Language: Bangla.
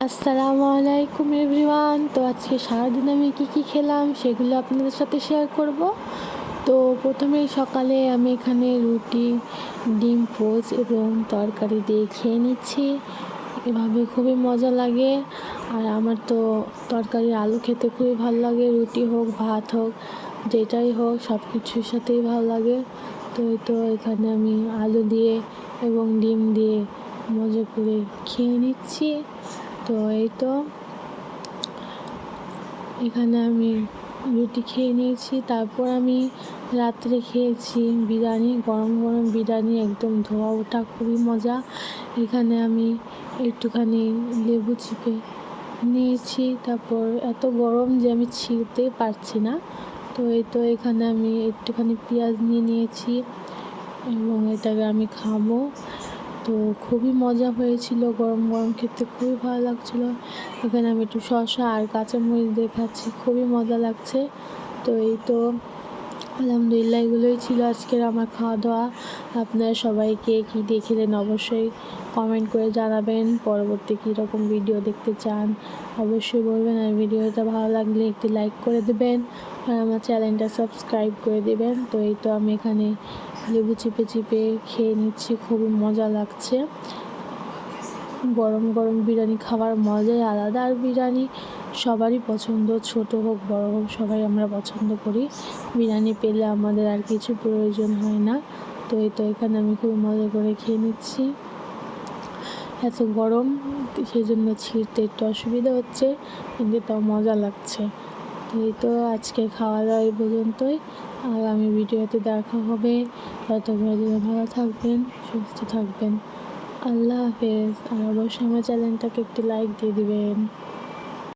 আসসালামু আলাইকুম এভরিওয়ান। তো আজকে সারাদিন আমি কী খেলাম সেগুলো আপনাদের সাথে শেয়ার করব। তো প্রথমেই সকালে আমি এখানে রুটি, ডিম পোচ এবং তরকারি দিয়ে খেয়ে নিচ্ছি। এভাবে খুবই মজা লাগে। আর আমার তো তরকারি আলু খেতে খুবই ভালো লাগে, রুটি হোক ভাত হোক যেটাই হোক সব কিছুর সাথেই ভালো লাগে। তো এখানে আমি আলু দিয়ে এবং ডিম দিয়ে মজা করে খেয়ে নিচ্ছি। তো এখানে আমি রুটি খেয়ে নিয়েছি। তারপর আমি রাত্রে খেয়েছি বিরিয়ানি, গরম গরম বিরিয়ানি, একদম ধোয়া ওঠা, খুবই মজা। এখানে আমি একটুখানি লেবু চিপে নিয়েছি। তারপর এত গরম যে আমি ছিঁড়তে পারছি না। তো এখানে আমি একটুখানি পেঁয়াজ নিয়ে নিয়েছি এবং এটাকে আমি খাবো। তো খুবই মজা হয়েছিল, গরম গরম খেতে খুবই ভালো লাগছিল। এখানে আমি একটু শসা আর কাঁচামরিচ দিয়ে খাচ্ছি, খুবই মজা লাগছে। তো আলহামদুলিল্লাহ, এগুলোই ছিল আজকের আমার খাওয়া দাওয়া। আপনারা সবাইকে কী দিয়ে খেলেন অবশ্যই কমেন্ট করে জানাবেন। পরবর্তী কীরকম ভিডিও দেখতে চান অবশ্যই বলবেন। আর ভিডিওটা ভালো লাগলে একটি লাইক করে দেবেন আর আমার চ্যানেলটা সাবস্ক্রাইব করে দেবেন। তো আমি এখানে লেবু চিপে চিপে খেয়ে নিচ্ছি, খুবই মজা লাগছে। গরম গরম বিরিয়ানি খাওয়ার মজাই আলাদা। আর বিরিয়ানি সবারই পছন্দ, ছোট হোক বড় হোক সবাই আমরা পছন্দ করি। বিরিয়ানি পেলে আমাদের আর কিছু প্রয়োজন হয় না। তো এখানে আমি খুব মজা করে খেয়ে নিচ্ছি। এত গরম সেই জন্য ছিঁড়তে একটু অসুবিধা হচ্ছে, কিন্তু তাও মজা লাগছে। তো আজকে খাওয়া দাওয়া এই পর্যন্তই। আগামী ভিডিওতে দেখা হবে। ততক্ষণ ভালো থাকবেন, সুস্থ থাকবেন। আল্লাহ হাফেজ। আর অবশ্যই আমার চ্যানেলটাকে একটি লাইক দিয়ে দিবেন।